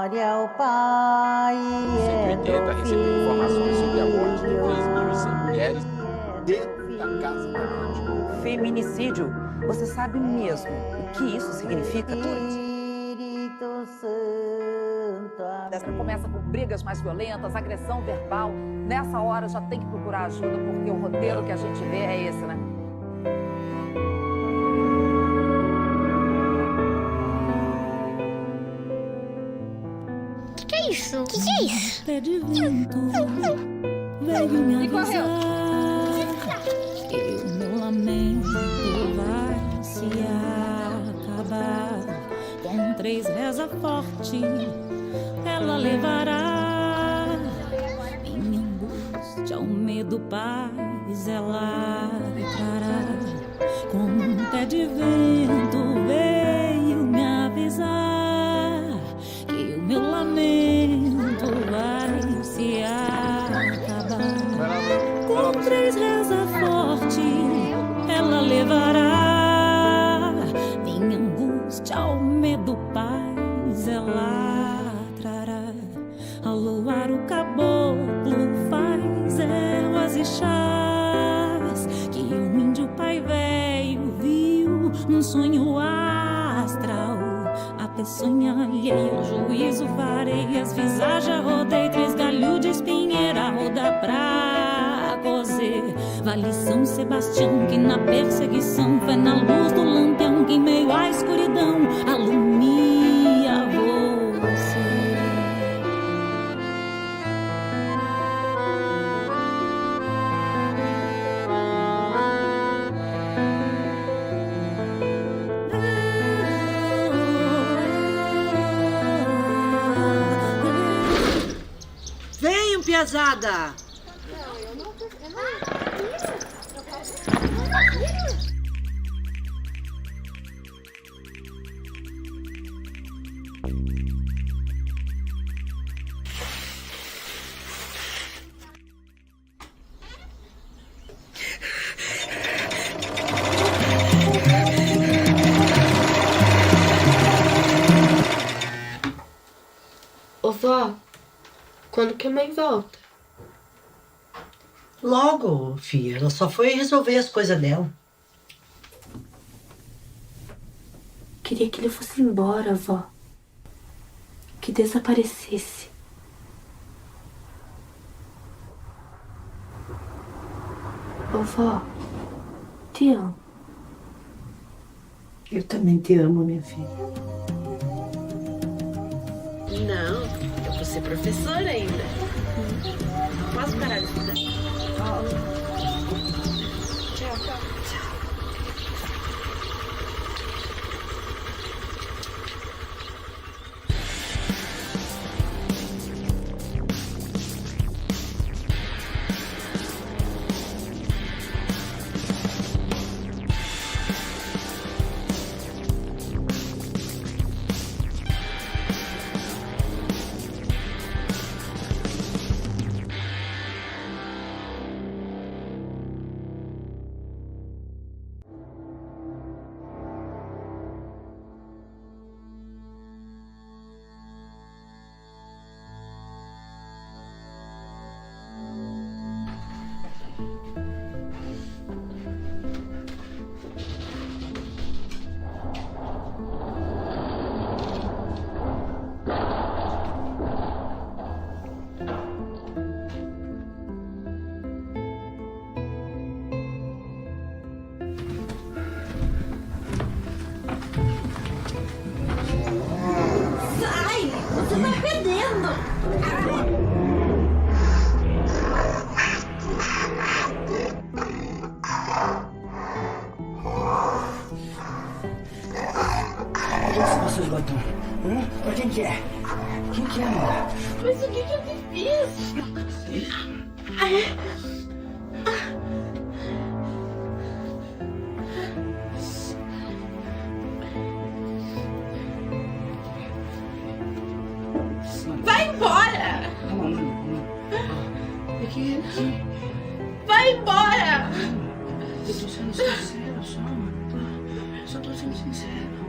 Glória ao Pai. 180 recebeu informações sobre a morte de 3.100 mulheres dentro da casa da vítima. Feminicídio. Você sabe mesmo o que isso significa? Espírito Santo. Essa começa com brigas mais violentas, agressão verbal. Nessa hora já tem que procurar ajuda, porque o roteiro que a gente vê é esse, né? Que é isso? Que é isso? Pé de vento veio me avisar que o meu lamento vai se acabar. Com 3 reza forte, ela levará minha angústia, o medo, paz, ela trará. Com um pé de vento veio me avisar que o meu lamento vai se acabar. Com 3 reza forte, ela levará minha angústia, o medo, paz, ela trará. Ao luar o caboclo faz ervas e chás que um índio pai velho viu num sonho astral. A peçonha alheia, o juízo farei, as visagens rodei, 3 galhos de espinheira roda pra cozer. Vale São Sebastião, que na perseguição foi na luz do lampião, que em meio à escuridão alumia você. Venham, piazada! Ô vó, quando que a mãe volta? Logo, filha, ela só foi resolver as coisas dela. Queria que ele fosse embora, vó. Que desaparecesse. Ô vó, te amo. Eu também te amo, minha filha. Não, eu vou ser professora ainda. Posso parar de estudar? Tchau, tchau. Seus batons. Pra quem que é? Quem que é, mano? Mas o que eu te fiz? Vai embora! Vai embora! Eu tô sendo sincero só, mano. Só tô sendo sincero.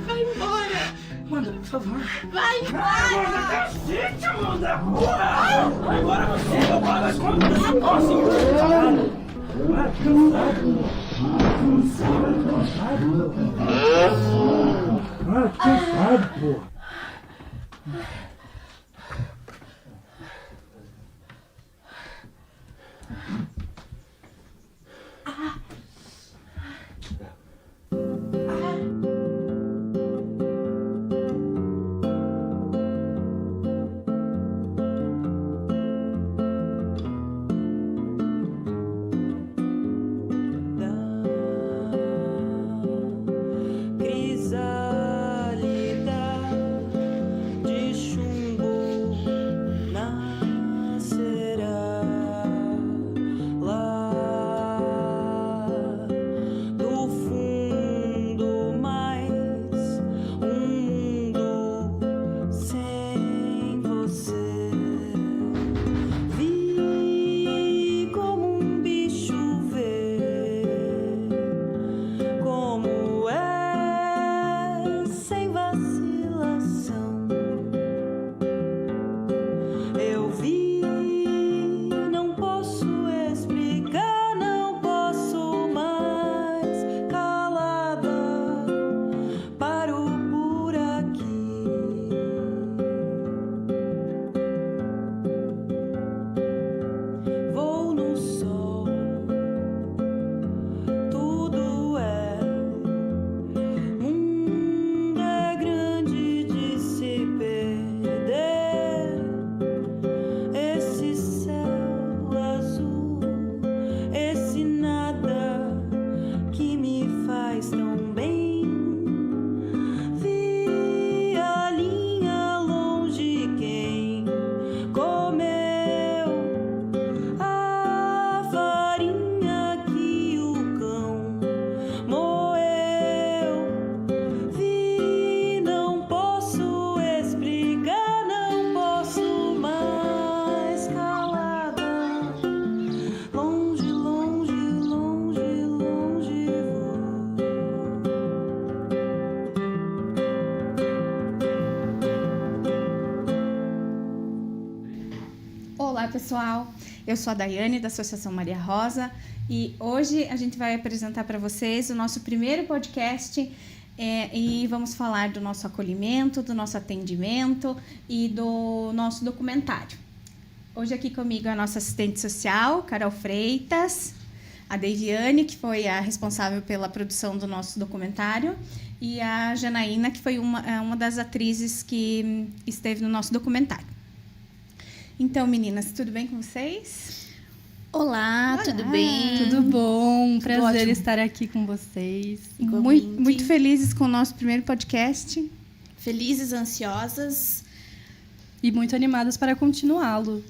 Vai embora! Amanda, por favor. Vai! Amanda, cacete, Amanda! Agora você não paga as contas dessa posse! Cansado, pô! Olá pessoal, eu sou a Daiane da Associação Maria Rosa e hoje a gente vai apresentar para vocês o nosso primeiro podcast e vamos falar do nosso acolhimento, do nosso atendimento e do nosso documentário. Hoje aqui comigo a nossa assistente social, Carol Freitas, a Deiviane, que foi a responsável pela produção do nosso documentário, e a Janaína, que foi uma das atrizes que esteve no nosso documentário. Então, meninas, tudo bem com vocês? Olá, tudo bem? Tudo bom? Prazer ótimo. Estar aqui com vocês. Muito felizes com o nosso primeiro podcast. Felizes, ansiosas. E muito animadas para continuá-lo.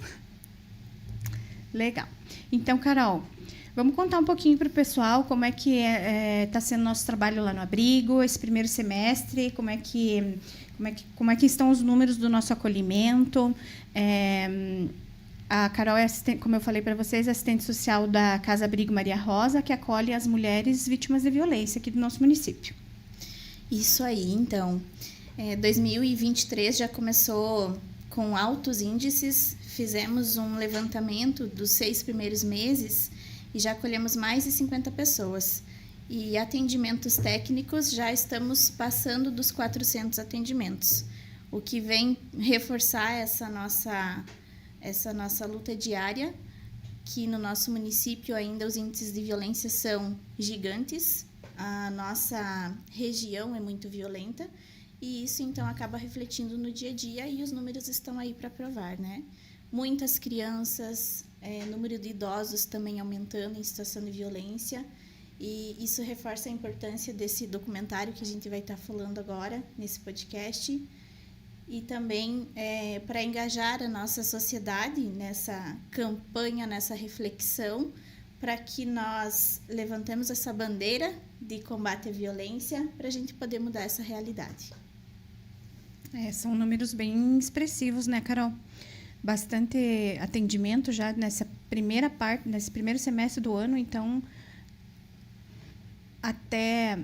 Legal. Então, Carol, vamos contar um pouquinho para o pessoal como é que está sendo nosso trabalho lá no abrigo, esse primeiro semestre, como é que estão os números do nosso acolhimento. A Carol é, como eu falei para vocês, assistente social da Casa Abrigo Maria Rosa, que acolhe as mulheres vítimas de violência aqui do nosso município. Isso aí, então. 2023 já começou com altos índices. Fizemos um levantamento dos 6 primeiros meses e já acolhemos mais de 50 pessoas. E atendimentos técnicos, já estamos passando dos 400 atendimentos, o que vem reforçar essa nossa luta diária, que no nosso município ainda os índices de violência são gigantes, a nossa região é muito violenta, e isso então acaba refletindo no dia a dia e os números estão aí para provar, né? Muitas crianças, número de idosos também aumentando em situação de violência, e isso reforça a importância desse documentário que a gente vai estar falando agora, nesse podcast, e também para engajar a nossa sociedade nessa campanha, nessa reflexão, para que nós levantemos essa bandeira de combate à violência, para a gente poder mudar essa realidade. São números bem expressivos, né, Carol? Bastante atendimento já nessa primeira parte, nesse primeiro semestre do ano, então até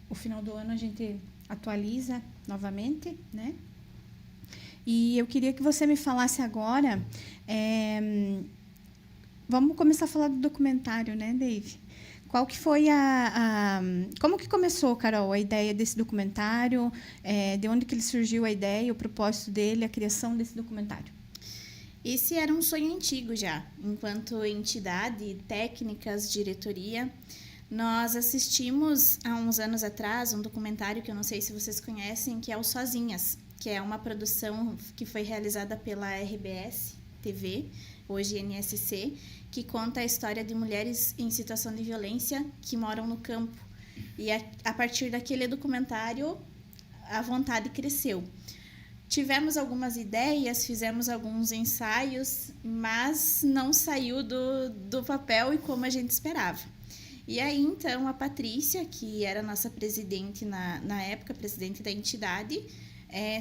o final do ano a gente atualiza novamente, né? E eu queria que você me falasse agora... Vamos começar a falar do documentário, né, Dave? Qual que foi como que começou, Carol, a ideia desse documentário? De onde que ele surgiu a ideia, o propósito dele, a criação desse documentário? Esse era um sonho antigo já. Enquanto entidade, técnicas, diretoria, nós assistimos há uns anos atrás um documentário que eu não sei se vocês conhecem, que é o Sozinhas, que é uma produção que foi realizada pela RBS TV, hoje NSC, que conta a história de mulheres em situação de violência que moram no campo. E a partir daquele documentário, a vontade cresceu. Tivemos algumas ideias, fizemos alguns ensaios, mas não saiu do papel e como a gente esperava. E aí, então, a Patrícia, que era nossa presidente na época, presidente da entidade,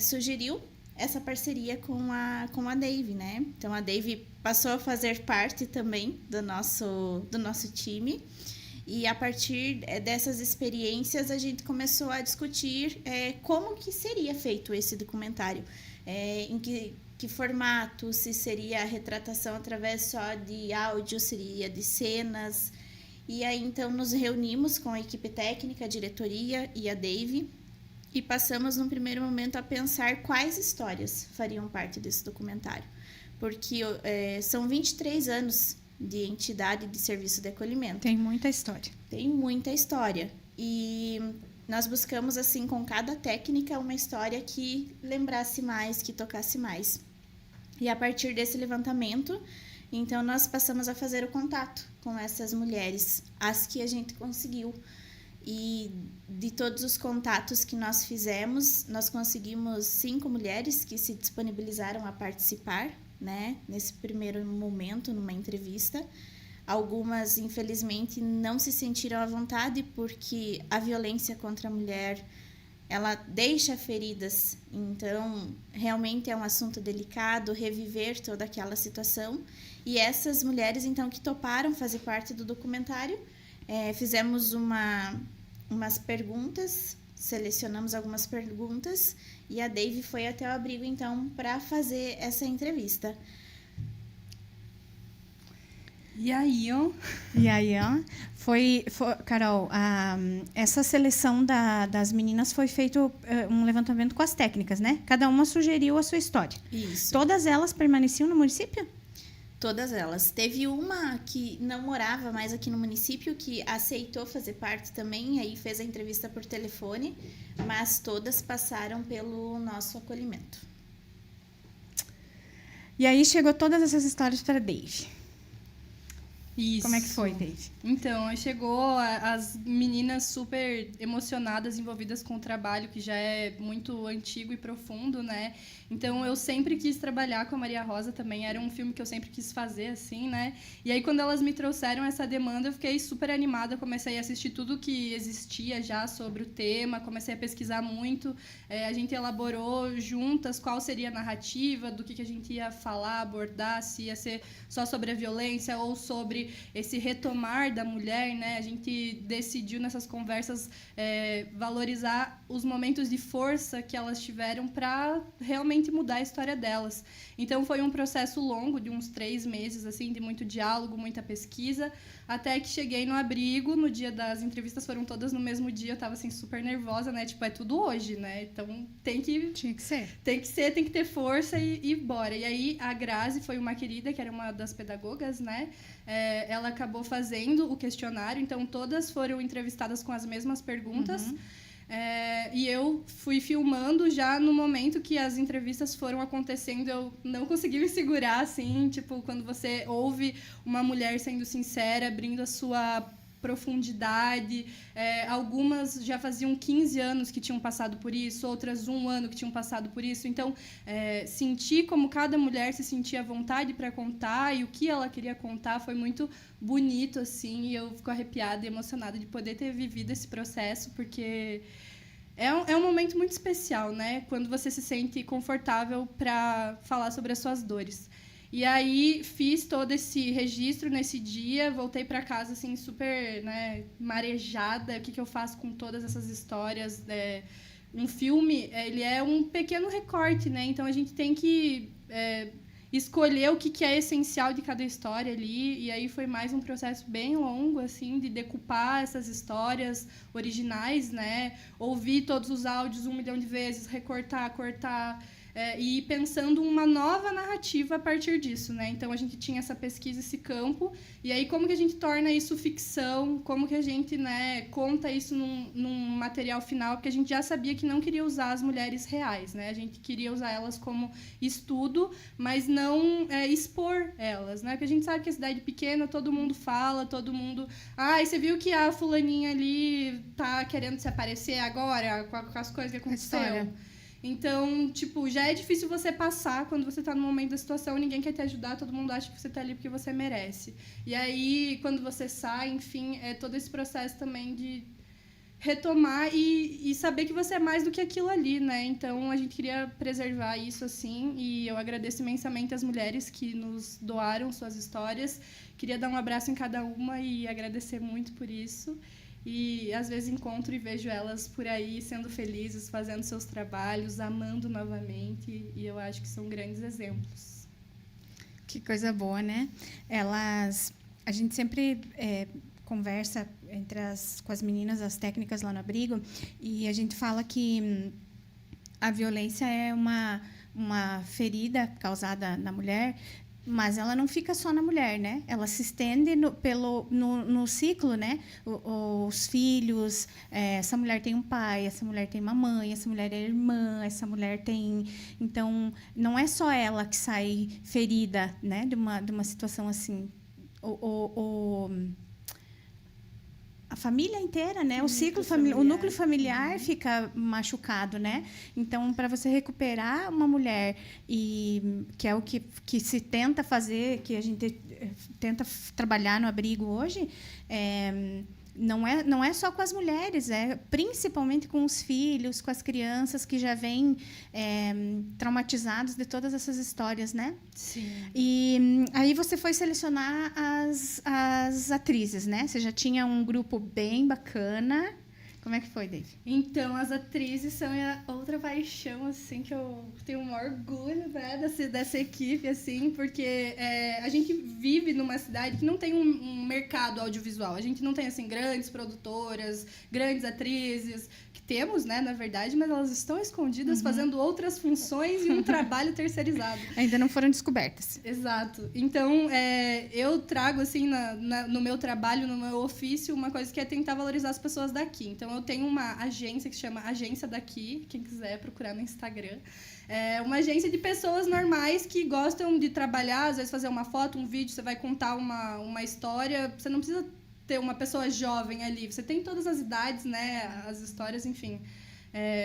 sugeriu essa parceria com a Dave, né? Então, a Dave passou a fazer parte também do nosso time. E, a partir dessas experiências, a gente começou a discutir como que seria feito esse documentário. Em que formato, se seria a retratação através só de áudio, seria de cenas. E aí, então, nos reunimos com a equipe técnica, a diretoria e a Dave, e passamos, no primeiro momento, a pensar quais histórias fariam parte desse documentário. Porque são 23 anos de entidade de serviço de acolhimento. Tem muita história. Tem muita história. E nós buscamos, assim, com cada técnica, uma história que lembrasse mais, que tocasse mais. E a partir desse levantamento, então, nós passamos a fazer o contato com essas mulheres, as que a gente conseguiu. E de todos os contatos que nós fizemos, nós conseguimos 5 mulheres que se disponibilizaram a participar, né, nesse primeiro momento, numa entrevista. Algumas, infelizmente, não se sentiram à vontade porque a violência contra a mulher, ela deixa feridas. Então, realmente é um assunto delicado, reviver toda aquela situação. E essas mulheres, então, que toparam fazer parte do documentário, fizemos umas perguntas, selecionamos algumas perguntas e a Dave foi até o abrigo, então, para fazer essa entrevista. E aí, ó? Carol, essa seleção das meninas foi feito um levantamento com as técnicas, né? Cada uma sugeriu a sua história. Isso. Todas elas permaneciam no município? Todas elas. Teve uma que não morava mais aqui no município, que aceitou fazer parte também, aí fez a entrevista por telefone, mas todas passaram pelo nosso acolhimento. E aí chegou todas essas histórias para Dave. Isso. Como é que foi, Dave? Então, chegou as meninas super emocionadas, envolvidas com o trabalho, que já é muito antigo e profundo, né? Então, eu sempre quis trabalhar com a Maria Rosa também. Era um filme que eu sempre quis fazer, assim, né? E aí, quando elas me trouxeram essa demanda, eu fiquei super animada. Comecei a assistir tudo que existia já sobre o tema. Comecei a pesquisar muito. A gente elaborou juntas qual seria a narrativa, do que a gente ia falar, abordar, se ia ser só sobre a violência ou sobre esse retomar da mulher, né? A gente decidiu nessas conversas valorizar os momentos de força que elas tiveram para realmente mudar a história delas. Então, foi um processo longo, de uns 3 meses, assim, de muito diálogo, muita pesquisa, até que cheguei no abrigo. No dia das entrevistas, foram todas no mesmo dia, eu estava assim, super nervosa, né? Tipo, é tudo hoje, né? Então, tinha que ser. Tem que ter força e bora. E aí, a Grazi foi uma querida, que era uma das pedagogas, né? Ela acabou fazendo o questionário, então todas foram entrevistadas com as mesmas perguntas. Uhum. E eu fui filmando já no momento que as entrevistas foram acontecendo. Eu não consegui me segurar, assim, tipo, quando você ouve uma mulher sendo sincera, abrindo a sua profundidade. Algumas já faziam 15 anos que tinham passado por isso, outras 1 ano que tinham passado por isso. Então, sentir como cada mulher se sentia à vontade para contar e o que ela queria contar foi muito bonito, assim, e eu fico arrepiada e emocionada de poder ter vivido esse processo, porque é um momento muito especial, né? Quando você se sente confortável para falar sobre as suas dores. E aí, fiz todo esse registro nesse dia, voltei para casa, assim, super, né, marejada. O que eu faço com todas essas histórias? um filme, ele é um pequeno recorte, né? Então a gente tem que escolher o que é essencial de cada história ali, e aí foi mais um processo bem longo, assim, de decupar essas histórias originais, né? Ouvir todos os áudios 1 milhão de vezes, recortar, cortar, e ir pensando uma nova narrativa a partir disso, né? Então a gente tinha essa pesquisa, esse campo, e aí como que a gente torna isso ficção, como que a gente, né, conta isso num material final, porque a gente já sabia que não queria usar as mulheres reais, né? A gente queria usar elas como estudo, mas não expor elas, né? Porque a gente sabe que a cidade pequena, todo mundo fala, todo mundo... Ah, e você viu que a fulaninha ali tá querendo se aparecer agora com as coisas que aconteceram? Então, tipo, já é difícil você passar quando você tá no momento da situação, ninguém quer te ajudar, todo mundo acha que você tá ali porque você merece. E aí, quando você sai, enfim, é todo esse processo também de retomar e saber que você é mais do que aquilo ali, né? Então, a gente queria preservar isso, assim, e eu agradeço imensamente as mulheres que nos doaram suas histórias. Queria dar um abraço em cada uma e agradecer muito por isso. E, às vezes, encontro e vejo elas por aí sendo felizes, fazendo seus trabalhos, amando novamente. E eu acho que são grandes exemplos. Que coisa boa, né? A gente sempre conversa com as meninas, as técnicas lá no abrigo, e a gente fala que a violência é uma ferida causada na mulher, mas ela não fica só na mulher, né? Ela se estende no ciclo, né? Os filhos, essa mulher tem um pai, essa mulher tem uma mãe, essa mulher é irmã, essa mulher tem... Então, não é só ela que sai ferida, né? De uma situação assim. A família inteira, né? O ciclo familiar, o núcleo familiar fica machucado, né? Então, para você recuperar uma mulher, que é o que se tenta fazer, que a gente tenta trabalhar no abrigo hoje, não é só com as mulheres, principalmente com os filhos, com as crianças que já vêm traumatizados de todas essas histórias, né? Sim. E aí você foi selecionar as atrizes, né? Você já tinha um grupo bem bacana. Como é que foi, Dave? Então, as atrizes são a outra paixão, assim, que eu tenho um orgulho, né, dessa equipe, assim, porque a gente vive numa cidade que não tem um mercado audiovisual. A gente não tem, assim, grandes produtoras, grandes atrizes, que temos, né, na verdade, mas elas estão escondidas fazendo outras funções e um trabalho terceirizado. Ainda não foram descobertas. Exato. Então, eu trago, assim, no meu trabalho, no meu ofício, uma coisa que é tentar valorizar as pessoas daqui. Então, eu tenho uma agência que se chama Agência Daqui, quem quiser procurar no Instagram. É uma agência de pessoas normais que gostam de trabalhar, às vezes fazer uma foto, um vídeo, você vai contar uma história, você não precisa ter uma pessoa jovem ali, você tem todas as idades, né, as histórias, enfim,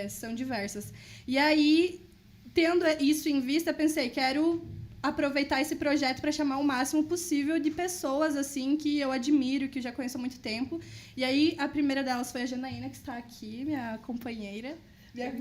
são diversas. E aí, tendo isso em vista, pensei, quero aproveitar esse projeto para chamar o máximo possível de pessoas assim que eu admiro, que eu já conheço há muito tempo. E aí, a primeira delas foi a Janaína, que está aqui, minha companheira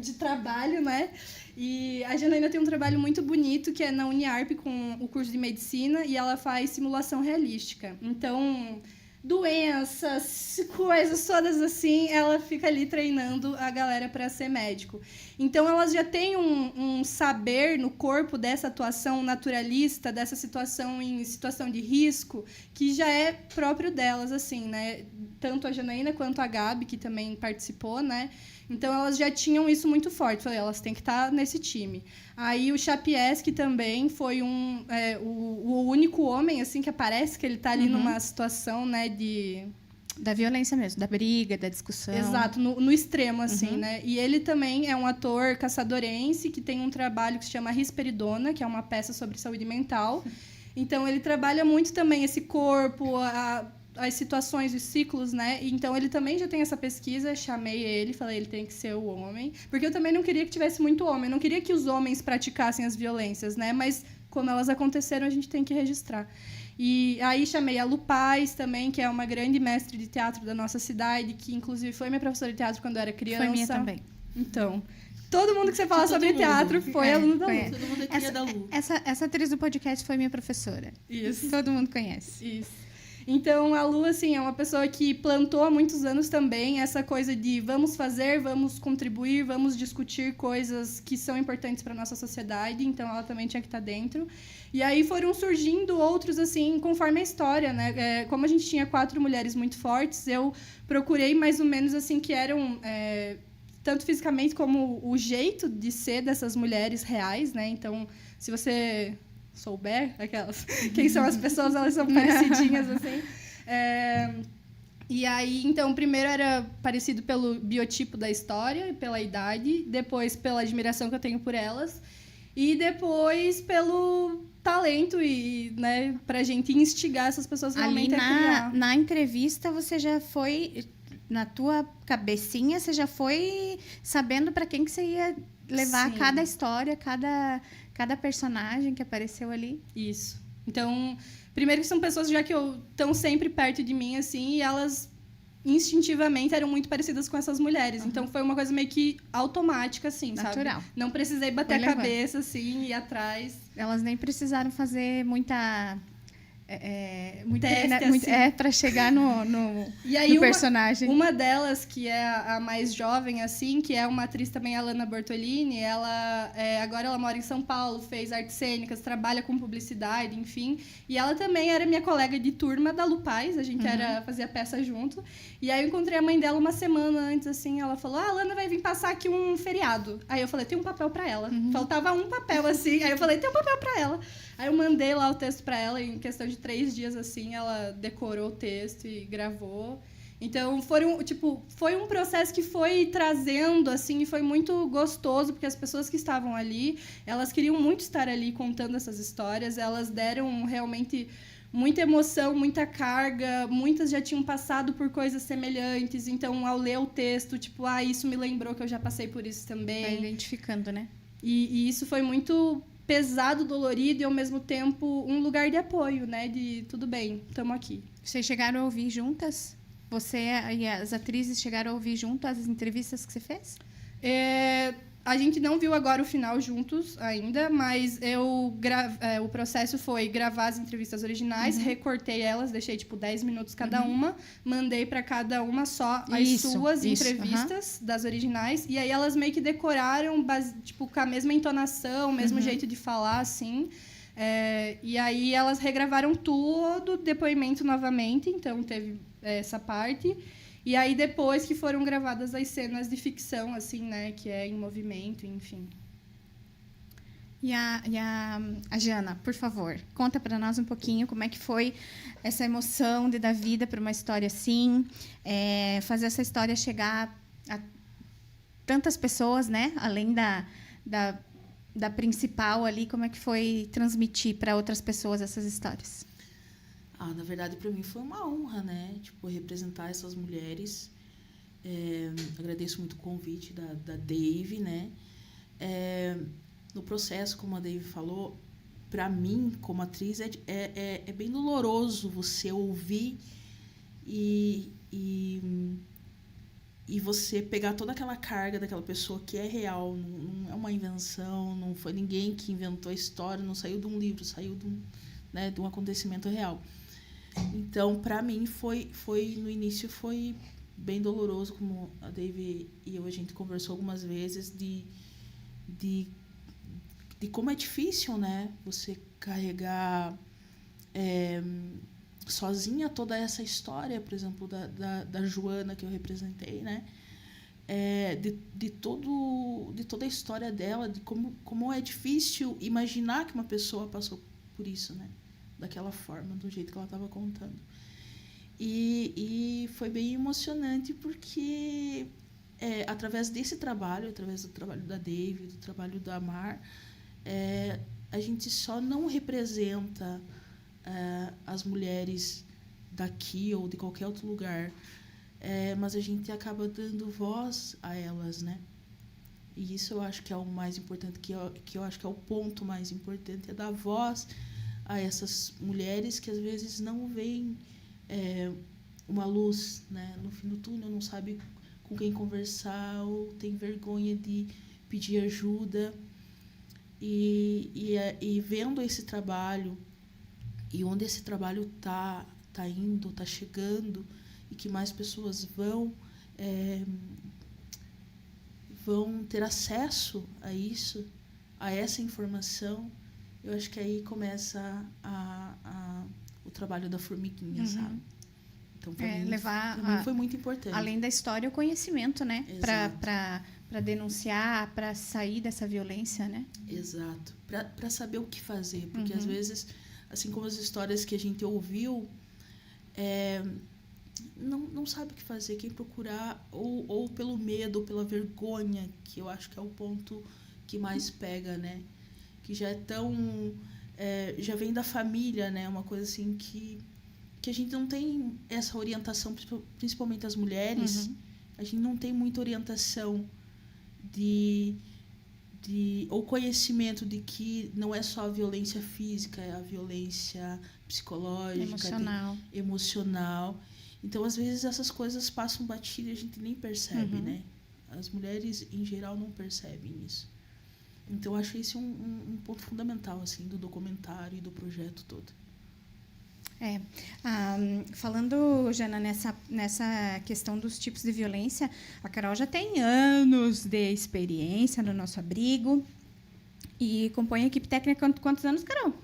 de trabalho, né? E a Janaína tem um trabalho muito bonito, que é na Uniarp, com o curso de medicina, e ela faz simulação realística. Então, doenças, coisas todas assim, ela fica ali treinando a galera para ser médico. Então, elas já têm um saber no corpo dessa atuação naturalista, dessa situação em situação de risco, que já é próprio delas, assim, né? Tanto a Janaína quanto a Gabi, que também participou, né? Então, elas já tinham isso muito forte. Falei, elas têm que estar nesse time. Aí, o Chapieski também foi o único homem, assim, que aparece que ele está ali numa situação, né, da violência mesmo, da briga, da discussão. Exato, no extremo, assim, né? E ele também é um ator caçadorense que tem um trabalho que se chama Risperidona, que é uma peça sobre saúde mental. Então, ele trabalha muito também esse corpo, as situações, os ciclos, né? Então, ele também já tem essa pesquisa, chamei ele, falei, ele tem que ser o homem. Porque eu também não queria que tivesse muito homem, eu não queria que os homens praticassem as violências, né? Mas, como elas aconteceram, a gente tem que registrar. E aí chamei a Lu Paz também, que é uma grande mestre de teatro da nossa cidade, que inclusive foi minha professora de teatro quando eu era criança. Foi minha também. Então, todo mundo que você fala sobre teatro foi aluno da Lu. Todo mundo é da Lu. Essa atriz do podcast foi minha professora. Isso. Todo mundo conhece. Isso. Então, a Lu, assim, é uma pessoa que plantou há muitos anos também essa coisa de vamos fazer, vamos contribuir, vamos discutir coisas que são importantes para nossa sociedade. Então, ela também tinha que estar dentro. E aí foram surgindo outros, assim, conforme a história, né? Como a gente tinha 4 mulheres muito fortes, eu procurei mais ou menos, assim, que eram... tanto fisicamente como o jeito de ser dessas mulheres reais, né? Então, se você souber aquelas quem são as pessoas, elas são parecidinhas, assim. E aí, então, primeiro era parecido pelo biotipo da história e pela idade, depois pela admiração que eu tenho por elas, e depois pelo talento e, né, pra gente instigar essas pessoas realmente a criar. Na entrevista, você já foi... Na tua cabecinha, você já foi sabendo para quem que você ia levar Sim. cada história, cada personagem que apareceu ali? Isso. Então, primeiro que são pessoas já que estão sempre perto de mim, assim, e elas instintivamente eram muito parecidas com essas mulheres. Então, foi uma coisa meio que automática, assim, natural. Sabe? Não precisei bater a cabeça, assim, ir atrás. Elas nem precisaram fazer muita... teste, assim. Para chegar no personagem. Uma delas, que é a mais jovem, assim, que é uma atriz também, a Lana Bortolini, ela agora ela mora em São Paulo, fez artes cênicas, trabalha com publicidade, enfim. E ela também era minha colega de turma da Lupaz, a gente fazia peça junto. E aí eu encontrei a mãe dela uma semana antes, assim, ela falou, a Lana vai vir passar aqui um feriado. Aí eu falei, tem um papel para ela. Faltava um papel, assim, aí eu falei, tem um papel para ela. Aí eu mandei lá o texto para ela, em questão de 3 dias, assim, ela decorou o texto e gravou. Então, foi um processo que foi trazendo, assim, e foi muito gostoso, porque as pessoas que estavam ali, elas queriam muito estar ali contando essas histórias, elas deram realmente muita emoção, muita carga, muitas já tinham passado por coisas semelhantes, então, ao ler o texto, isso me lembrou que eu já passei por isso também. Vai identificando, né? E isso foi muito pesado, dolorido e, ao mesmo tempo, um lugar de apoio, né? De, tudo bem, estamos aqui. Vocês chegaram a ouvir juntas? Você e as atrizes chegaram a ouvir juntas as entrevistas que você fez? A gente não viu agora o final juntos ainda, mas o processo foi gravar as entrevistas originais, recortei elas, deixei 10 minutos cada uma, mandei para cada uma só as suas entrevistas das originais, e aí elas meio que decoraram com a mesma entonação, o mesmo jeito de falar, assim. E aí elas regravaram todo o depoimento novamente, então teve essa parte. E aí, depois que foram gravadas as cenas de ficção, assim, né? Que é em movimento, enfim. E a Jana, por favor, conta para nós um pouquinho como é que foi essa emoção de dar vida para uma história assim, fazer essa história chegar a tantas pessoas, né? Além da principal ali, como é que foi transmitir para outras pessoas essas histórias? Na verdade, para mim foi uma honra, né? Representar essas mulheres. Agradeço muito o convite da Dave, né? No processo, como a Dave falou, para mim, como atriz, é bem doloroso você ouvir e você pegar toda aquela carga daquela pessoa que é real, não é uma invenção, não foi ninguém que inventou a história, não saiu de um livro, saiu de um acontecimento real. Então, para mim, no início foi bem doloroso, como a Dave e eu, a gente conversou algumas vezes, de como é difícil, né? Você carregar sozinha toda essa história, por exemplo, da Joana, que eu representei, né? De toda a história dela, de como é difícil imaginar que uma pessoa passou por isso, né? Daquela forma, do jeito que ela estava contando. E foi bem emocionante porque, através desse trabalho, através do trabalho da Dave, do trabalho da Mar, a gente só não representa as mulheres daqui ou de qualquer outro lugar, mas a gente acaba dando voz a elas, né? E isso eu acho que é o mais importante, que eu acho que é o ponto mais importante, é dar voz a essas mulheres que às vezes não veem uma luz, né, no fim do túnel, não sabe com quem conversar ou tem vergonha de pedir ajuda. E vendo esse trabalho e onde esse trabalho tá está indo, está chegando, e que mais pessoas vão ter acesso a isso, a essa informação, eu acho que aí começa o trabalho da formiguinha, sabe? Então, para mim foi muito importante. Além da história, o conhecimento, né? Para denunciar, para sair dessa violência, né? Exato. Para saber o que fazer. Porque, às vezes, assim como as histórias que a gente ouviu, não sabe o que fazer. Quem procurar, ou pelo medo, ou pela vergonha, que eu acho que é o ponto que mais pega, né? Que já é tão... já vem da família, né? Uma coisa assim que a gente não tem essa orientação, principalmente as mulheres, a gente não tem muita orientação ou conhecimento de que não é só a violência física, é a violência psicológica, emocional. Então, às vezes, essas coisas passam batido e a gente nem percebe, né? As mulheres, em geral, não percebem isso. Então, acho esse um ponto fundamental, assim, do documentário e do projeto todo. Falando, Jana, nessa questão dos tipos de violência, a Carol já tem anos de experiência no nosso abrigo e compõe a equipe técnica há quantos anos, Carol?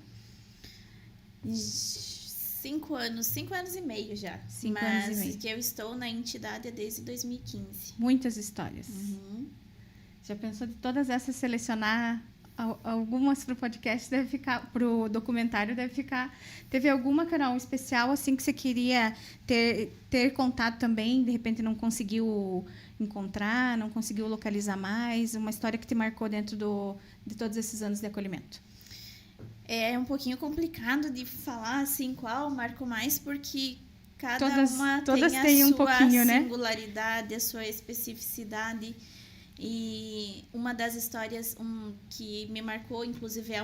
5 anos, 5 anos e meio já. 5 anos e meio. Que eu estou na entidade desde 2015. Muitas histórias. Já pensou de todas essas selecionar? Algumas para o podcast deve ficar, para o documentário deve ficar. Teve alguma, Carol, especial assim que você queria ter contato também, de repente não conseguiu encontrar, não conseguiu localizar mais, uma história que te marcou dentro de todos esses anos de acolhimento? É um pouquinho complicado de falar assim qual marcou mais, porque cada uma todas tem a um sua pouquinho, singularidade, a sua especificidade. E uma das histórias que me marcou, inclusive, é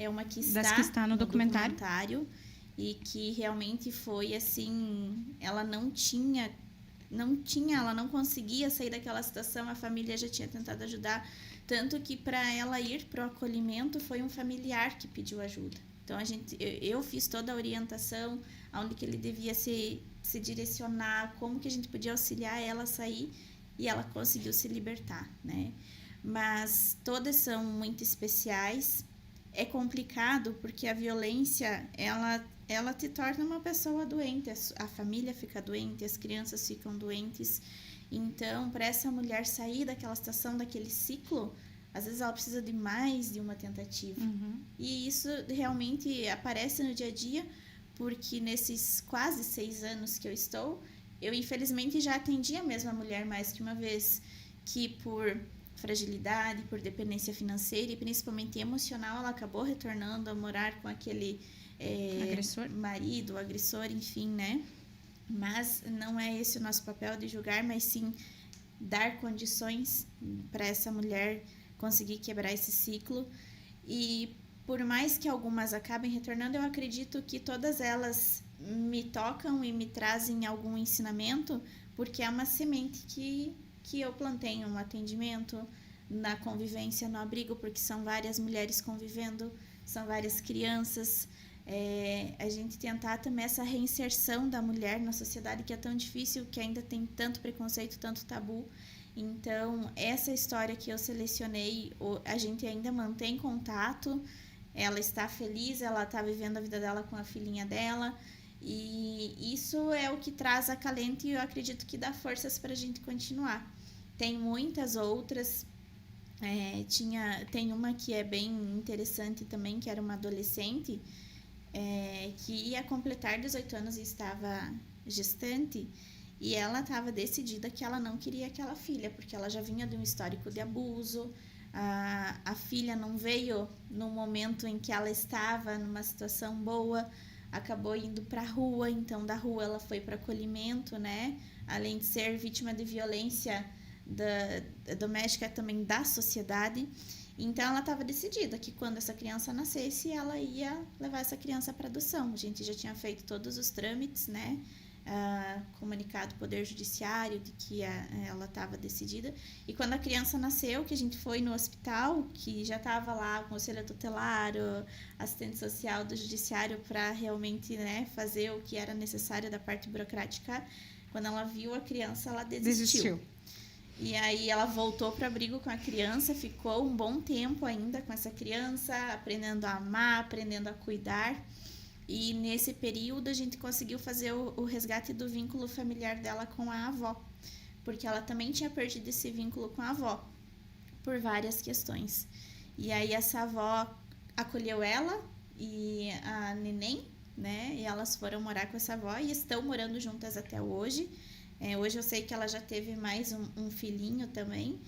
uma que está no documentário e que realmente foi assim, ela não conseguia sair daquela situação, a família já tinha tentado ajudar, tanto que para ela ir para o acolhimento foi um familiar que pediu ajuda. Então eu fiz toda a orientação, aonde que ele devia se direcionar, como que a gente podia auxiliar ela a sair. E ela conseguiu se libertar, né? Mas todas são muito especiais. É complicado porque a violência, ela te torna uma pessoa doente. A família fica doente, as crianças ficam doentes. Então, para essa mulher sair daquela situação, daquele ciclo, às vezes ela precisa de mais de uma tentativa. E isso realmente aparece no dia a dia, porque nesses quase 6 anos que eu estou... Eu, infelizmente, já atendi a mesma mulher mais que uma vez, que por fragilidade, por dependência financeira e principalmente emocional, ela acabou retornando a morar com aquele marido, agressor, enfim, né? Mas não é esse o nosso papel de julgar, mas sim dar condições para essa mulher conseguir quebrar esse ciclo. E por mais que algumas acabem retornando, eu acredito que todas elas me tocam e me trazem algum ensinamento, porque é uma semente que eu plantei no atendimento, na convivência no abrigo, porque são várias mulheres convivendo, são várias crianças. A gente tentar também essa reinserção da mulher na sociedade, que é tão difícil, que ainda tem tanto preconceito, tanto tabu. Então, essa história que eu selecionei, a gente ainda mantém contato, ela está feliz, ela está vivendo a vida dela com a filhinha dela. E isso é o que traz acalento e eu acredito que dá forças para a gente continuar. Tem muitas outras, tem uma que é bem interessante também, que era uma adolescente que ia completar 18 anos e estava gestante, e ela estava decidida que ela não queria aquela filha, porque ela já vinha de um histórico de abuso. A filha não veio no momento em que ela estava numa situação boa, acabou indo para a rua, então da rua ela foi para acolhimento, né? Além de ser vítima de violência doméstica, também da sociedade. Então ela estava decidida que quando essa criança nascesse, ela ia levar essa criança para adoção. A gente já tinha feito todos os trâmites, né? comunicado ao Poder Judiciário de que ela estava decidida. E quando a criança nasceu, que a gente foi no hospital, que já estava lá o conselho tutelar, o assistente social do judiciário para realmente, né, fazer o que era necessário da parte burocrática, quando ela viu a criança, ela desistiu. E aí ela voltou para o abrigo com a criança, ficou um bom tempo ainda com essa criança, aprendendo a amar, aprendendo a cuidar. E nesse período a gente conseguiu fazer o resgate do vínculo familiar dela com a avó, porque ela também tinha perdido esse vínculo com a avó, por várias questões. E aí essa avó acolheu ela e a neném, né? E elas foram morar com essa avó e estão morando juntas até hoje. Hoje eu sei que ela já teve mais um filhinho também.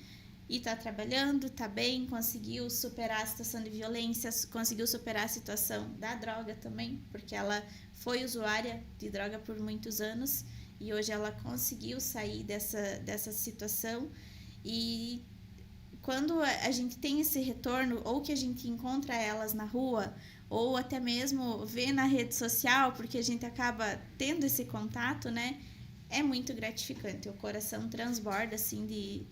E está trabalhando, está bem, conseguiu superar a situação de violência, conseguiu superar a situação da droga também, porque ela foi usuária de droga por muitos anos e hoje ela conseguiu sair dessa situação. E quando a gente tem esse retorno, ou que a gente encontra elas na rua, ou até mesmo vê na rede social, porque a gente acaba tendo esse contato, né? É muito gratificante, o coração transborda assim de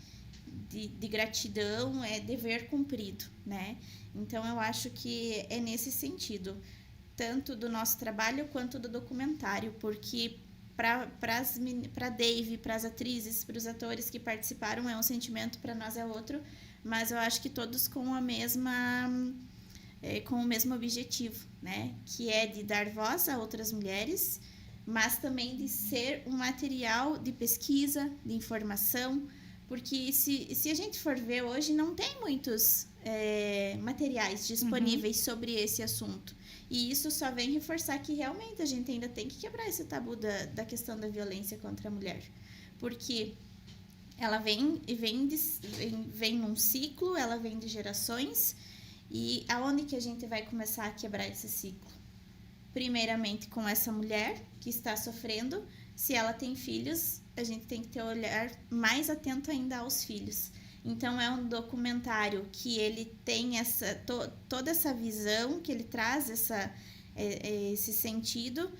gratidão, é dever cumprido, né? Então eu acho que é nesse sentido, tanto do nosso trabalho quanto do documentário, porque para Dave, para as atrizes, para os atores que participaram é um sentimento, para nós é outro, mas eu acho que todos com o mesmo objetivo, né? Que é de dar voz a outras mulheres, mas também de ser um material de pesquisa, de informação, porque se a gente for ver hoje, não tem muitos materiais disponíveis sobre esse assunto. E isso só vem reforçar que realmente a gente ainda tem que quebrar esse tabu da questão da violência contra a mulher. Porque ela vem num ciclo, ela vem de gerações. E aonde que a gente vai começar a quebrar esse ciclo? Primeiramente com essa mulher que está sofrendo. Se ela tem filhos, a gente tem que ter um olhar mais atento ainda aos filhos. Então, é um documentário que ele tem toda essa visão, que ele traz esse sentido,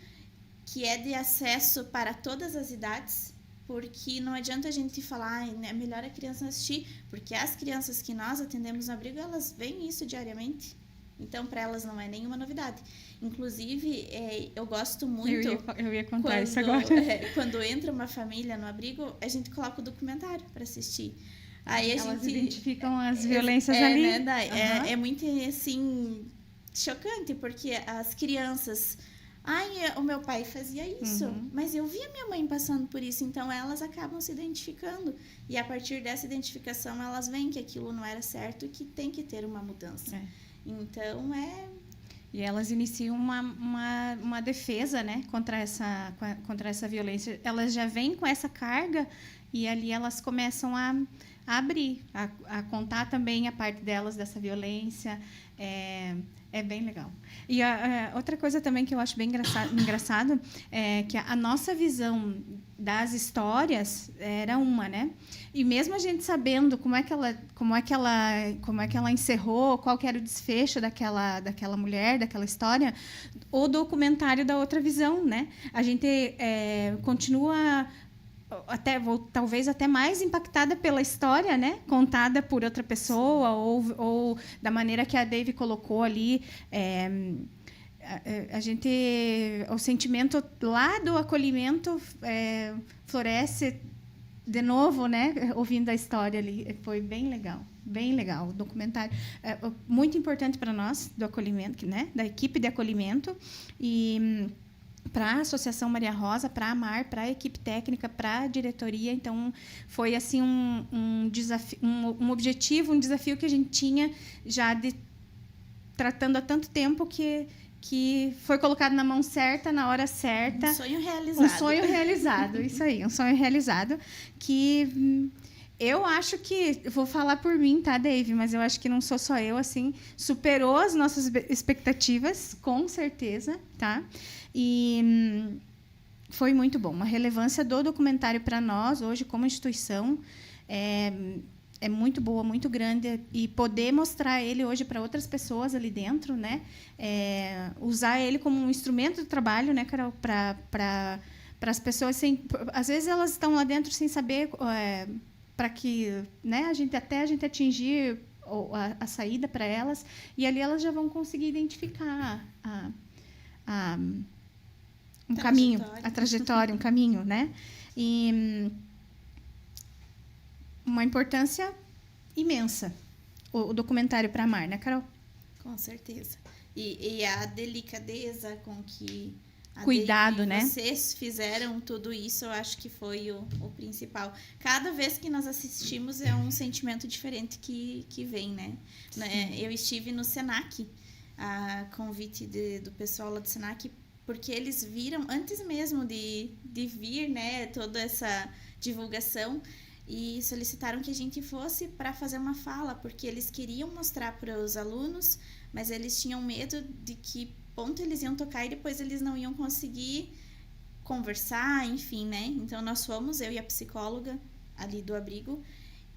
que é de acesso para todas as idades, porque não adianta a gente falar, é melhor a criança assistir, porque as crianças que nós atendemos no abrigo, elas veem isso diariamente. Então, para elas não é nenhuma novidade. Inclusive, eu gosto muito... Eu ia contar isso agora. Quando entra uma família no abrigo, a gente coloca o documentário para assistir. Aí elas identificam as violências ali. Né, é muito, assim, chocante, porque as crianças... o meu pai fazia isso, mas eu vi a minha mãe passando por isso. Então, elas acabam se identificando. E, a partir dessa identificação, elas veem que aquilo não era certo e que tem que ter uma mudança. Então, E elas iniciam uma defesa, né, contra essa violência. Elas já vêm com essa carga e ali elas começam a abrir, a contar também a parte delas dessa violência. É bem legal. E outra coisa também que eu acho bem engraçado é que a nossa visão das histórias era uma, né? E mesmo a gente sabendo como é que ela encerrou, qual que era o desfecho daquela mulher, daquela história, o documentário da outra visão, né? A gente continua talvez até mais impactada pela história, né, contada por outra pessoa ou da maneira que a Dave colocou ali, o sentimento lá do acolhimento floresce de novo, né, ouvindo a história ali. Foi bem legal o documentário, muito importante para nós do acolhimento, né, da equipe de acolhimento e para a Associação Maria Rosa, para a AMAR, para a equipe técnica, para a diretoria. Então, foi assim um desafio, um objetivo, um desafio que a gente tinha já tratando há tanto tempo que foi colocado na mão certa, na hora certa. Um sonho realizado. Um sonho realizado, isso aí, um sonho realizado que... Eu acho que, vou falar por mim, tá, Dave? Mas eu acho que não sou só eu, assim, superou as nossas expectativas, com certeza, tá? E foi muito bom. A relevância do documentário para nós, hoje, como instituição, é muito boa, muito grande. E poder mostrar ele hoje para outras pessoas ali dentro, né? Usar ele como um instrumento de trabalho, né, Carol? Para para as pessoas, sem, às vezes elas estão lá dentro sem saber para que, né, a gente atingir a saída para elas, e ali elas já vão conseguir identificar um caminho, a trajetória, um caminho, né? E uma importância imensa o documentário para Mar, né, Carol? Com certeza. E a delicadeza com que cuidado, né? Vocês fizeram tudo isso, eu acho que foi o principal. Cada vez que nós assistimos é um sentimento diferente que vem, né? Eu estive no Senac, a convite do pessoal lá do Senac, porque eles viram, antes mesmo de vir, né, toda essa divulgação, e solicitaram que a gente fosse para fazer uma fala, porque eles queriam mostrar para os alunos, mas eles tinham medo de que ponto eles iam tocar e depois eles não iam conseguir conversar, enfim, né? Então nós fomos, eu e a psicóloga ali do abrigo,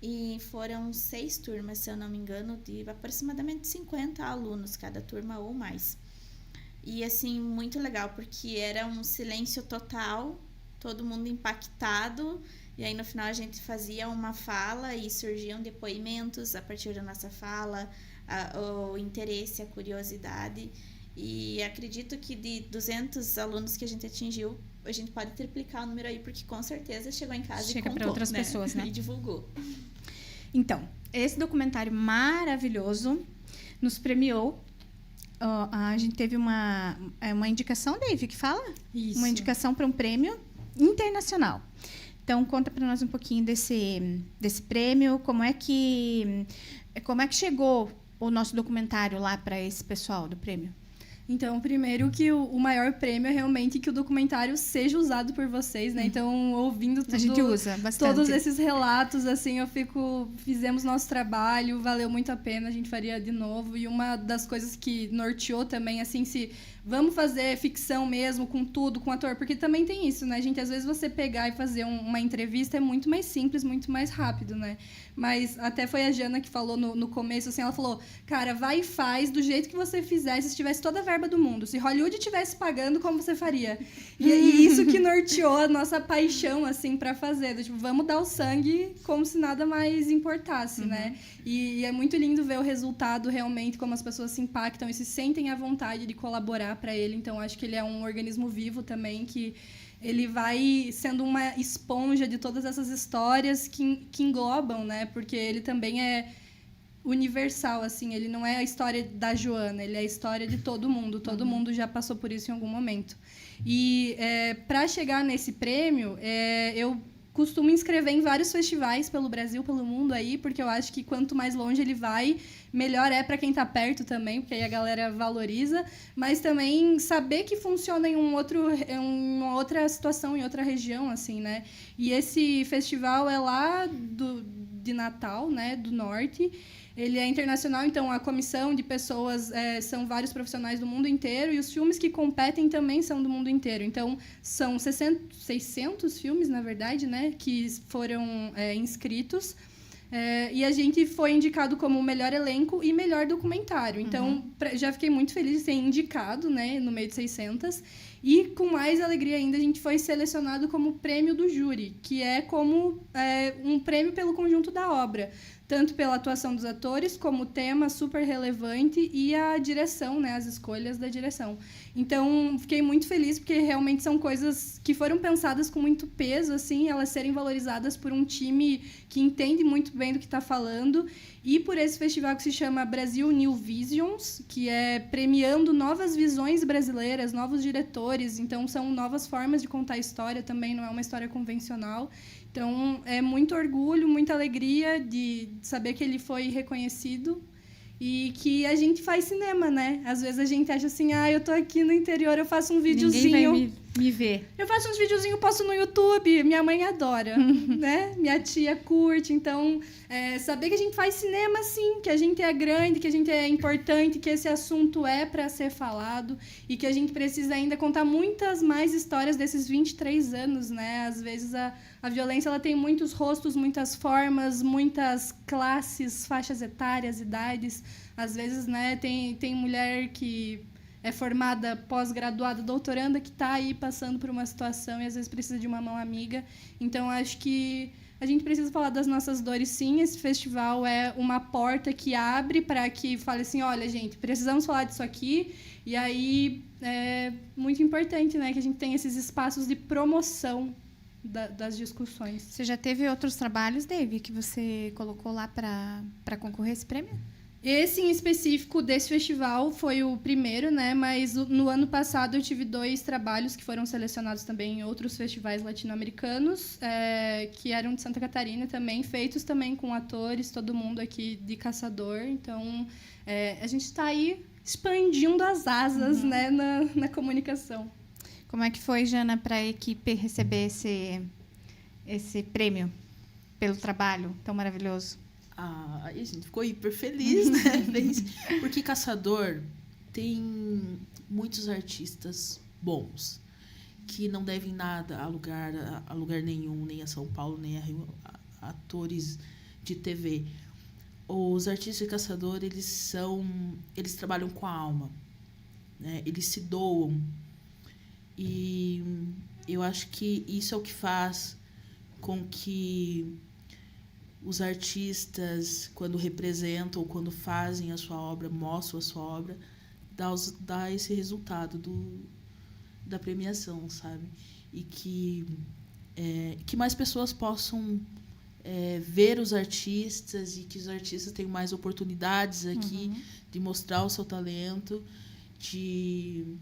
e foram 6 turmas, se eu não me engano, de aproximadamente 50 alunos cada turma ou mais. E assim, muito legal, porque era um silêncio total, todo mundo impactado, e aí no final a gente fazia uma fala e surgiam depoimentos a partir da nossa fala, o interesse, a curiosidade. E acredito que de 200 alunos que a gente atingiu, a gente pode triplicar o número aí, porque com certeza chegou em casa e contou, para outras pessoas, né? E divulgou. Então, esse documentário maravilhoso nos premiou. A gente teve uma indicação, Dave, que fala? Isso. Uma indicação para um prêmio internacional. Então, conta para nós um pouquinho desse prêmio, como é que chegou o nosso documentário lá para esse pessoal do prêmio. Então, primeiro que o maior prêmio é realmente que o documentário seja usado por vocês, né? Então, ouvindo a gente usa bastante. Todos esses relatos, assim, fizemos nosso trabalho, valeu muito a pena, a gente faria de novo. E uma das coisas que norteou também, assim, se vamos fazer ficção mesmo, com tudo, com ator, porque também tem isso, né, gente? Às vezes você pegar e fazer uma entrevista é muito mais simples, muito mais rápido, né? Mas até foi a Jana que falou no começo, assim, ela falou, cara, vai e faz do jeito que você fizesse, se tivesse toda a verba do mundo. Se Hollywood estivesse pagando, como você faria? E isso que norteou a nossa paixão, assim, pra fazer. Tipo, vamos dar o sangue como se nada mais importasse, né? E é muito lindo ver o resultado, realmente, como as pessoas se impactam e se sentem à vontade de colaborar para ele. Então, acho que ele é um organismo vivo também, que ele vai sendo uma esponja de todas essas histórias que englobam, né? Porque ele também é universal, assim. Ele não é a história da Joana, ele é a história de todo mundo. Todo mundo já passou por isso em algum momento. E para chegar nesse prêmio, eu costumo inscrever em vários festivais pelo Brasil, pelo mundo aí, porque eu acho que quanto mais longe ele vai, melhor é para quem está perto também, porque aí a galera valoriza, mas também saber que funciona em uma outra situação, em outra região, assim, né? E esse festival é lá de Natal, né, do Norte. Ele é internacional, então a comissão de pessoas são vários profissionais do mundo inteiro, e os filmes que competem também são do mundo inteiro. Então, são 600 filmes, na verdade, né, que foram inscritos. E a gente foi indicado como melhor elenco e melhor documentário. Então, já fiquei muito feliz de ser indicado, né, no meio de 600. E, com mais alegria ainda, a gente foi selecionado como prêmio do júri, que é como um prêmio pelo conjunto da obra. Tanto pela atuação dos atores, como o tema super relevante e a direção, né, as escolhas da direção. Então, fiquei muito feliz, porque realmente são coisas que foram pensadas com muito peso, assim, elas serem valorizadas por um time que entende muito bem do que está falando, e por esse festival que se chama Brasil New Visions, que é premiando novas visões brasileiras, novos diretores. Então, são novas formas de contar a história também, não é uma história convencional. Então, é muito orgulho, muita alegria de saber que ele foi reconhecido e que a gente faz cinema, né? Às vezes a gente acha assim, eu tô aqui no interior, eu faço um videozinho. Ninguém vai me ver. Eu faço uns videozinhos, posto no YouTube, minha mãe adora, né? Minha tia curte. Então, saber que a gente faz cinema, sim, que a gente é grande, que a gente é importante, que esse assunto é para ser falado e que a gente precisa ainda contar muitas mais histórias desses 23 anos, né? Às vezes a violência ela tem muitos rostos, muitas formas, muitas classes, faixas etárias, idades. Às vezes, né, tem mulher que é formada, pós-graduada, doutoranda, que está aí passando por uma situação e às vezes precisa de uma mão amiga. Então, acho que a gente precisa falar das nossas dores, sim. Esse festival é uma porta que abre para que fale assim, olha, gente, precisamos falar disso aqui. E aí é muito importante, né, que a gente tenha esses espaços de promoção das discussões. Você já teve outros trabalhos, Dave, que você colocou lá para concorrer a esse prêmio? Esse em específico desse festival foi o primeiro, né? Mas no ano passado eu tive 2 trabalhos que foram selecionados também em outros festivais latino-americanos, que eram de Santa Catarina também, feitos também com atores, todo mundo aqui de Caçador. Então, a gente está aí expandindo as asas, né, na comunicação. Como é que foi, Jana, para a equipe receber esse prêmio pelo trabalho tão maravilhoso? A gente ficou hiper feliz, né? Porque Caçador tem muitos artistas bons que não devem nada a lugar nenhum, nem a São Paulo, nem a Rio, atores de TV. Os artistas de Caçador, eles trabalham com a alma, né? Eles se doam. E eu acho que isso é o que faz com que os artistas, quando representam ou quando fazem a sua obra, mostram a sua obra, dá esse resultado da premiação, sabe? E que mais pessoas possam ver os artistas e que os artistas tenham mais oportunidades aqui de mostrar o seu talento, de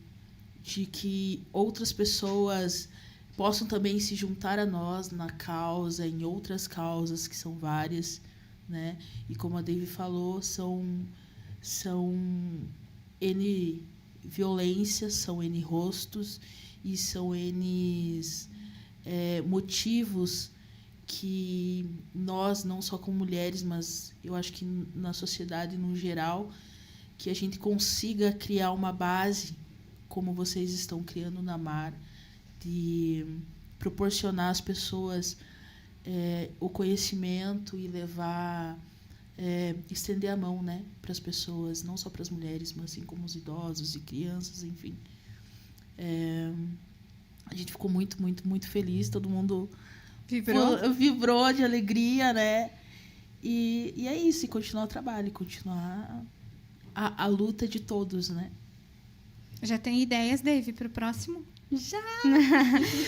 que outras pessoas possam também se juntar a nós na causa, em outras causas, que são várias, né? E como a Dave falou, são N violências, são N rostos e são N motivos que nós, não só como mulheres, mas eu acho que na sociedade no geral, que a gente consiga criar uma base, como vocês estão criando na Mar, de proporcionar às pessoas o conhecimento e estender a mão, né, para as pessoas, não só para as mulheres, mas assim como os idosos e crianças, enfim. A gente ficou muito, muito, muito feliz, todo mundo vibrou de alegria, né? E é isso, e continuar o trabalho, continuar a luta de todos, né? Já tem ideias, Dave, para o próximo? Já!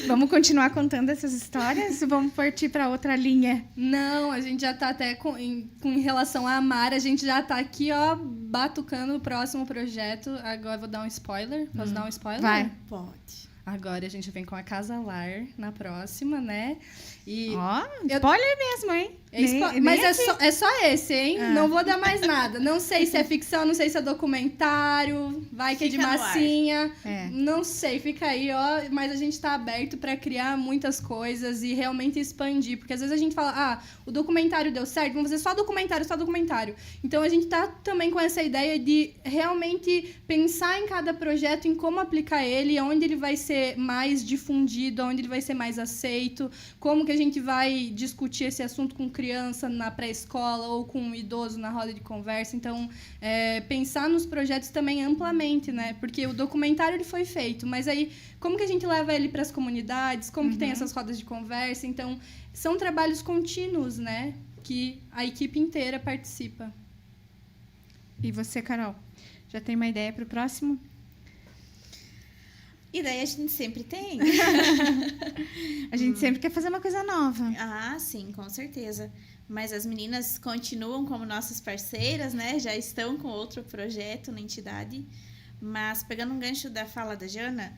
Vamos continuar contando essas histórias? Vamos partir para outra linha? Não, a gente já está até em relação à Amar, a gente já está aqui, ó, batucando o próximo projeto. Agora eu vou dar um spoiler. Posso dar um spoiler? Vai. Pode. Agora a gente vem com a Casa Lar na próxima, né? Spoiler mesmo, hein? Mas é só esse, hein? Não vou dar mais nada. Não sei se é ficção, não sei se é documentário, vai que é de massinha. Não sei, fica aí, ó. Mas a gente tá aberto para criar muitas coisas e realmente expandir. Porque às vezes a gente fala, o documentário deu certo, vamos fazer só documentário. Então a gente tá também com essa ideia de realmente pensar em cada projeto, em como aplicar ele, onde ele vai ser mais difundido, onde ele vai ser mais aceito, como que a gente vai discutir esse assunto com criança na pré-escola ou com um idoso na roda de conversa. Então, pensar nos projetos também amplamente, né? Porque o documentário ele foi feito, mas aí como que a gente leva ele para as comunidades? Como que tem essas rodas de conversa? Então, são trabalhos contínuos, né? Que a equipe inteira participa. E você, Carol, já tem uma ideia para o próximo? Ideia a gente sempre tem. A gente sempre quer fazer uma coisa nova. Ah, sim, com certeza. Mas as meninas continuam como nossas parceiras, né? Já estão com outro projeto na entidade. Mas pegando um gancho da fala da Jana,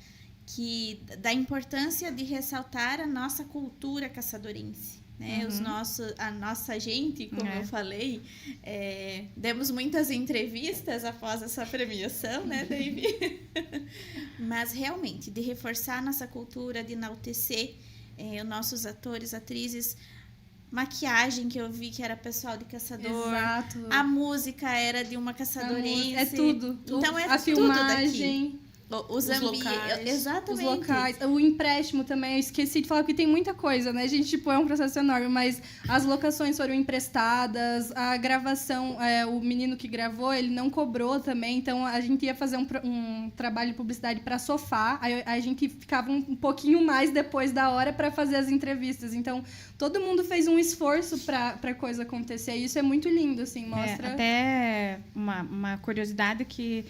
que da importância de ressaltar a nossa cultura caçadorense. Né? A nossa gente, como eu falei, demos muitas entrevistas após essa premiação, né, David? Mas realmente, de reforçar a nossa cultura, de enaltecer os nossos atores, atrizes, maquiagem que eu vi que era pessoal de Caçador. Exato. A música era de uma caçadorense. É tudo. Então a tudo filmagem. daqui. Os locais. Exatamente. Os locais. O empréstimo também, eu esqueci de falar, porque tem muita coisa, né? A gente, tipo, é um processo enorme, mas as locações foram emprestadas, a gravação, o menino que gravou, ele não cobrou também, então a gente ia fazer um trabalho de publicidade para Sofá, aí a gente ficava um pouquinho mais depois da hora para fazer as entrevistas, então todo mundo fez um esforço para a coisa acontecer, e isso é muito lindo, assim, mostra... Até uma curiosidade que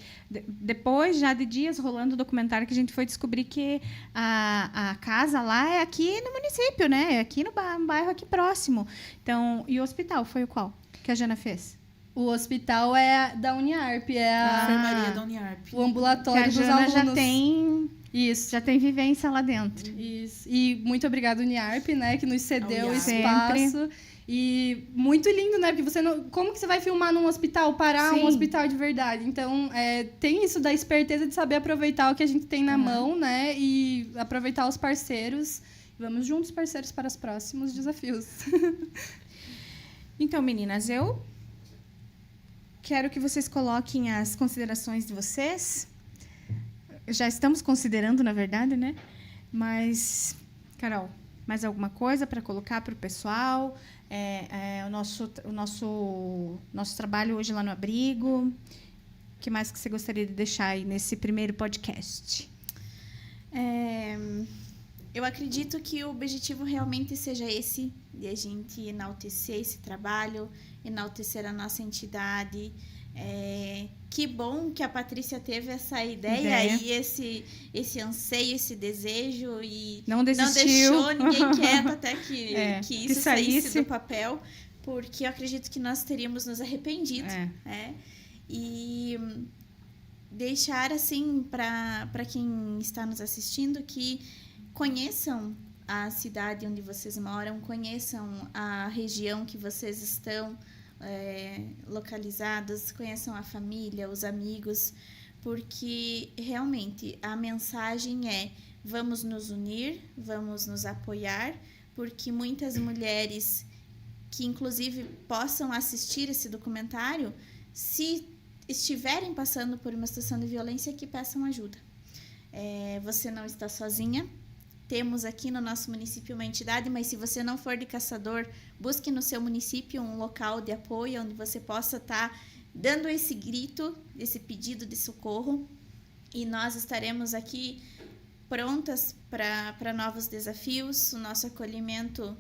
depois já de dias rolando o documentário que a gente foi descobrir que a casa lá é aqui no município, né? É aqui no bairro aqui próximo. Então, e o hospital foi o qual que a Jana fez? O hospital é da Uniarp, é a enfermaria da Uniarp. O ambulatório dos Jana alunos. já tem isso, já tem vivência lá dentro. Isso. E muito obrigada Uniarp, né, que nos cedeu o Sempre. espaço. E muito lindo, né? Porque você não... Como que você vai filmar num hospital, parar um hospital de verdade? Então, tem isso da esperteza de saber aproveitar o que a gente tem na mão, né? E aproveitar os parceiros. Vamos juntos, parceiros, para os próximos desafios. Então, meninas, eu quero que vocês coloquem as considerações de vocês. Já estamos considerando, na verdade, né? Mas, Carol, mais alguma coisa para colocar para o pessoal? O nosso trabalho hoje lá no abrigo. O que mais que você gostaria de deixar aí nesse primeiro podcast? Eu acredito que o objetivo realmente seja esse, de a gente enaltecer esse trabalho, enaltecer a nossa entidade. Que bom que a Patrícia teve essa ideia e esse anseio, esse desejo e não deixou ninguém quieto até que isso saísse do papel, porque eu acredito que nós teríamos nos arrependido. E deixar assim para quem está nos assistindo que conheçam a cidade onde vocês moram, conheçam a região que vocês estão localizados, conheçam a família, os amigos, porque realmente a mensagem é: vamos nos unir, vamos nos apoiar, porque muitas mulheres que inclusive possam assistir esse documentário, se estiverem passando por uma situação de violência, que peçam ajuda. Você não está sozinha. Temos aqui no nosso município uma entidade, mas se você não for de Caçador, busque no seu município um local de apoio onde você possa estar dando esse grito, esse pedido de socorro. E nós estaremos aqui prontas para novos desafios. O nosso acolhimento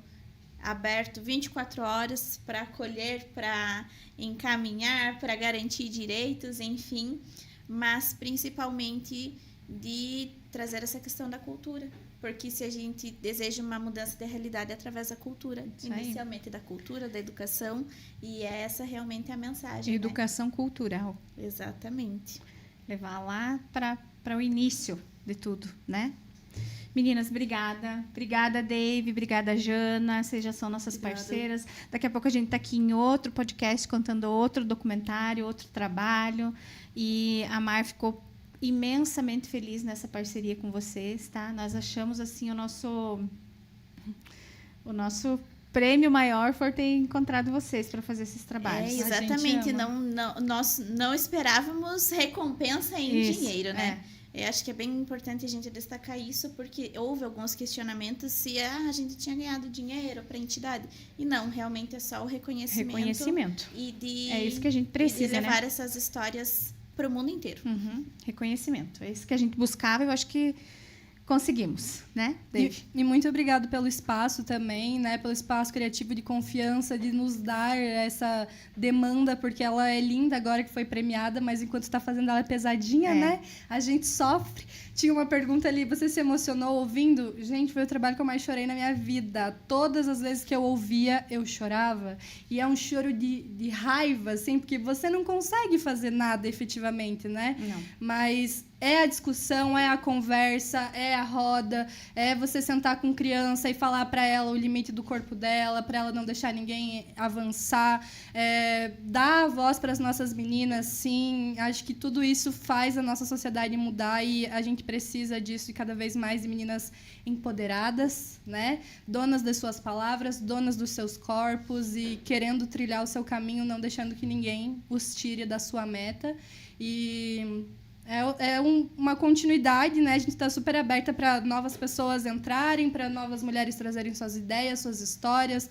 aberto 24 horas para acolher, para encaminhar, para garantir direitos, enfim. Mas principalmente de trazer essa questão da cultura. Porque se a gente deseja uma mudança de realidade é através da cultura, inicialmente da cultura, da educação, e essa realmente é a mensagem. Educação cultural. Exatamente. Levar lá para o início de tudo, né? Meninas, obrigada. Obrigada, Dave. Obrigada, Jana. Vocês já são nossas parceiras. Daqui a pouco a gente está aqui em outro podcast contando outro documentário, outro trabalho. E a Mar ficou imensamente feliz nessa parceria com vocês, tá? Nós achamos assim o nosso prêmio maior foi ter encontrado vocês para fazer esses trabalhos. Exatamente. Nós não esperávamos recompensa em dinheiro, né? Eu acho que é bem importante a gente destacar isso, porque houve alguns questionamentos se a gente tinha ganhado dinheiro para a entidade. E não, realmente é só o reconhecimento. É isso que a gente precisa, e de levar essas histórias para o mundo inteiro. Reconhecimento. É isso que a gente buscava e eu acho que conseguimos, né, Dave? E muito obrigado pelo espaço também, né? Pelo espaço criativo de confiança, de nos dar essa demanda, porque ela é linda agora que foi premiada, mas enquanto está fazendo ela é pesadinha, né? A gente sofre. Tinha uma pergunta ali, você se emocionou ouvindo? Gente, foi o trabalho que eu mais chorei na minha vida. Todas as vezes que eu ouvia, eu chorava. E é um choro de raiva, assim, porque você não consegue fazer nada efetivamente, né? Não. Mas é a discussão, é a conversa, é a roda, é você sentar com criança e falar para ela o limite do corpo dela, para ela não deixar ninguém avançar, dar a voz para as nossas meninas, sim. Acho que tudo isso faz a nossa sociedade mudar e a gente precisa disso e cada vez mais de meninas empoderadas, né? Donas das suas palavras, donas dos seus corpos e querendo trilhar o seu caminho, não deixando que ninguém os tire da sua meta. E uma continuidade, né? A gente está super aberta para novas pessoas entrarem, para novas mulheres trazerem suas ideias, suas histórias.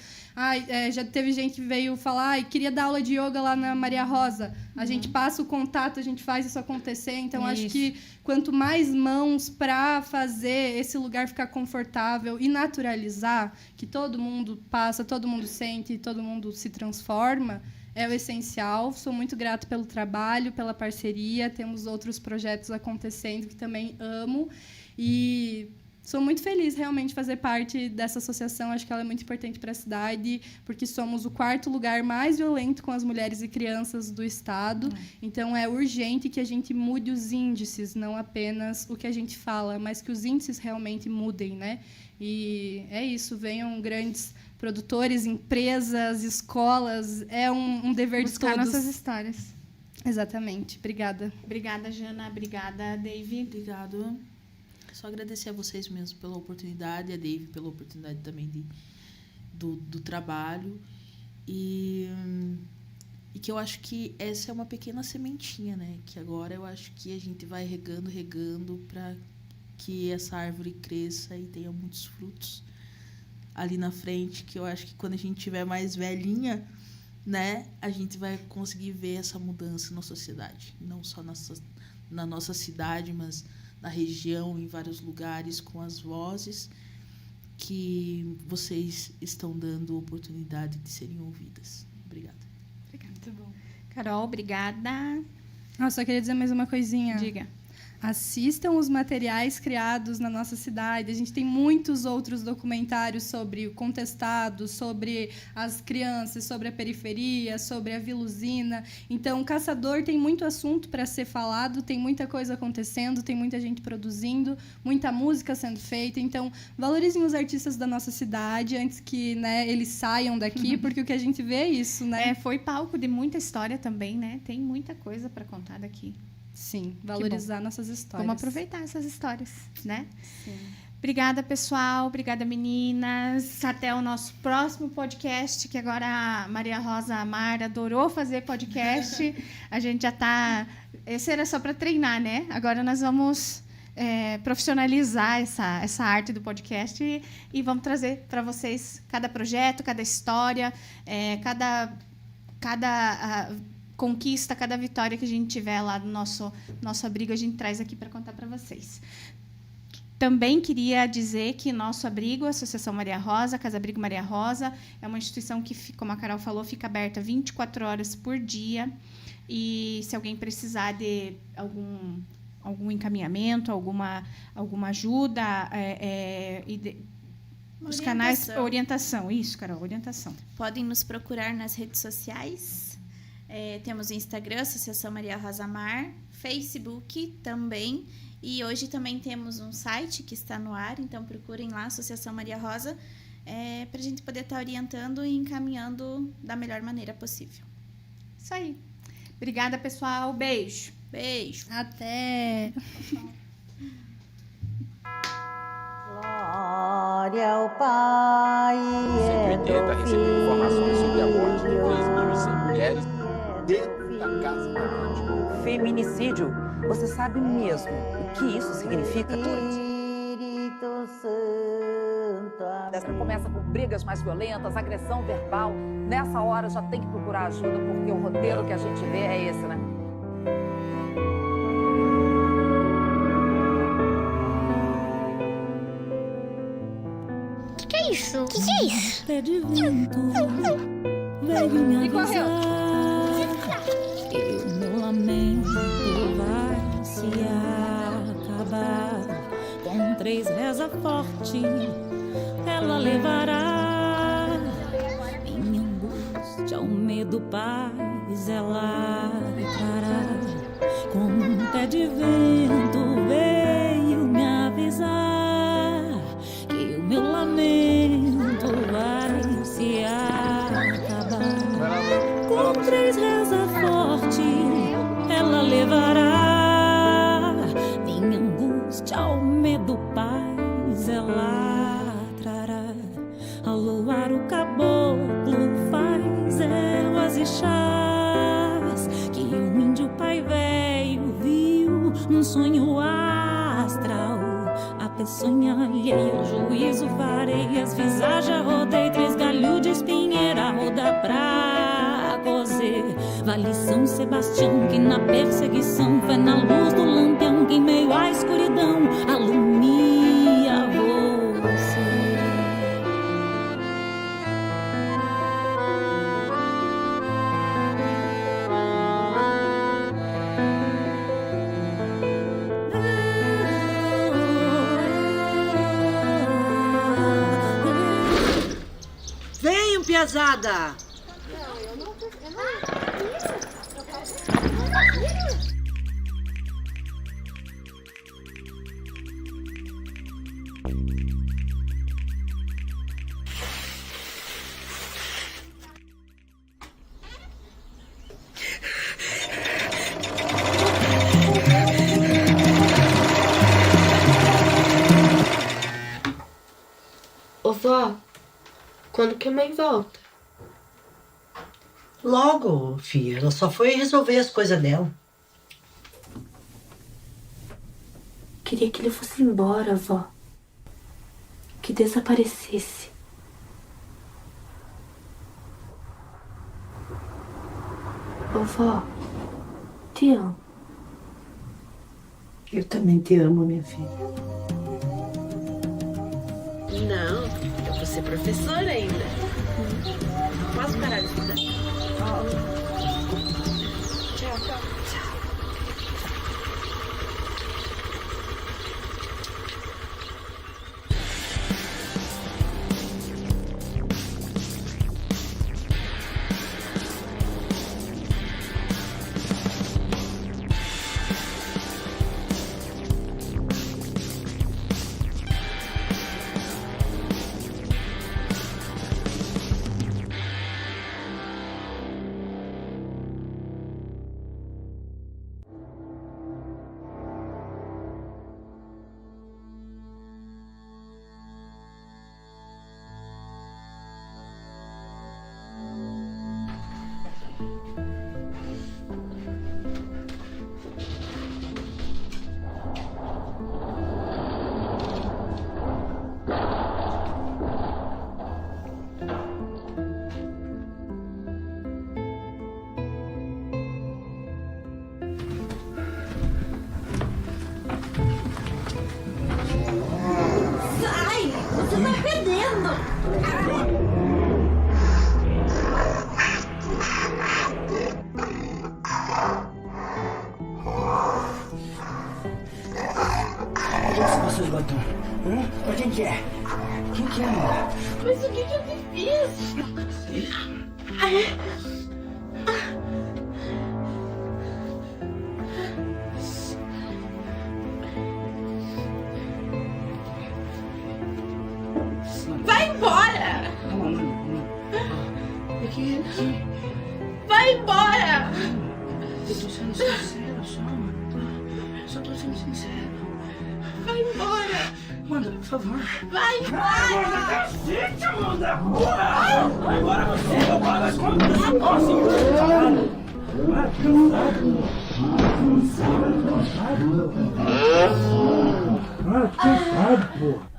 Já teve gente que veio falar, queria dar aula de yoga lá na Maria Rosa. A gente passa o contato, a gente faz isso acontecer. Então, acho que quanto mais mãos para fazer esse lugar ficar confortável e naturalizar, que todo mundo passa, todo mundo sente, todo mundo se transforma, é o essencial. Sou muito grata pelo trabalho, pela parceria. Temos outros projetos acontecendo que também amo. E sou muito feliz, realmente, de fazer parte dessa associação. Acho que ela é muito importante para a cidade, porque somos o 4º lugar mais violento com as mulheres e crianças do estado. Então, é urgente que a gente mude os índices, não apenas o que a gente fala, mas que os índices realmente mudem, né? E é isso. Venham grandes produtores, empresas, escolas, é um dever buscar de todos. nossas histórias. Exatamente. Obrigada. Obrigada, Jana. Obrigada, Dave. Obrigado. Só agradecer a vocês mesmo pela oportunidade, a Dave pela oportunidade também do trabalho. E que eu acho que essa é uma pequena sementinha, né? Que agora eu acho que a gente vai regando para que essa árvore cresça e tenha muitos frutos ali na frente, que eu acho que quando a gente tiver mais velhinha, né, a gente vai conseguir ver essa mudança na sociedade, não só na nossa cidade, mas na região, em vários lugares, com as vozes que vocês estão dando oportunidade de serem ouvidas. Obrigada. Muito bom. Carol, obrigada. Só queria dizer mais uma coisinha. Diga. Assistam os materiais criados na nossa cidade. A gente tem muitos outros documentários sobre o contestado, sobre as crianças, sobre a periferia, sobre a Vila Usina. Então, o Caçador tem muito assunto para ser falado, tem muita coisa acontecendo, tem muita gente produzindo, muita música sendo feita. Então, valorizem os artistas da nossa cidade antes que, né, eles saiam daqui, porque o que a gente vê é isso, né? Foi palco de muita história também, né? Tem muita coisa para contar daqui. Sim, valorizar nossas histórias. Vamos aproveitar essas histórias, né? Sim. Obrigada, pessoal. Obrigada, meninas. Até o nosso próximo podcast, que agora a Maria Rosa Amar adorou fazer podcast. A gente já está... Esse era só para treinar, né? Agora nós vamos profissionalizar essa arte do podcast e vamos trazer para vocês cada projeto, cada história, cada conquista, cada vitória que a gente tiver lá no nosso abrigo, a gente traz aqui para contar para vocês. Também queria dizer que nosso abrigo, a Associação Maria Rosa, Casa Abrigo Maria Rosa, é uma instituição que, como a Carol falou, fica aberta 24 horas por dia. E se alguém precisar de algum encaminhamento, alguma ajuda, os canais... Orientação, isso, Carol, orientação. Podem nos procurar nas redes sociais. Temos o Instagram, Associação Maria Rosa Amar, Facebook também, e hoje também temos um site que está no ar, então procurem lá, Associação Maria Rosa, para a gente poder estar orientando e encaminhando da melhor maneira possível. Isso aí. Obrigada, pessoal. Beijo. Beijo. Até. Glória ao Pai. 180 recebeu informações sobre a morte de 3.100 mulheres dentro da casa da vítima. Feminicídio. Você sabe mesmo o que isso significa? Espírito Santo. Começa com brigas mais violentas, agressão verbal. Nessa hora já tem que procurar ajuda, porque o roteiro que a gente vê é esse, né? Que é isso? Que é isso? Pé de vento, veio me avisar que o meu lamento vai se acabar. Com 3 reza forte, ela levará minha angústia, o medo, paz, ela trará. Com um pé de vento veio me avisar que o meu lamento vai se acabar. Com 3 reza forte, ela levará minha angústia, o medo, paz, ela trará. Ao luar o caboclo faz ervas e chás que o índio pai velho viu um sonho astral. A peçonha alheia, o juízo farei, as visagens rodei, 3 galhos de espinheira, roda pra cozer. Vale São Sebastião, que na perseguição foi na luz do lampião, que em meio à escuridão alumia você. Venham, piazada! Ô vó, quando que a mãe volta? Logo, filha. Ela só foi resolver as coisas dela. Queria que ele fosse embora, vó. Que desaparecesse. Ô vó, te amo. Eu também te amo, minha filha. Não, eu vou ser professora ainda. Posso parar de estudar? Tchau, tchau. Tchau. Seus batom. Pra quem que é? Quem que é, amor? Mas o que eu te fiz? Vai embora! Vai embora! Eu tô sendo sincero só, mano. Só tô sendo sincero. Vai embora! Manda, por favor. Vai embora! Manda, cacete, Amanda! Vai embora você, eu pago as contas! Nossa, caralho! Cansado, pô!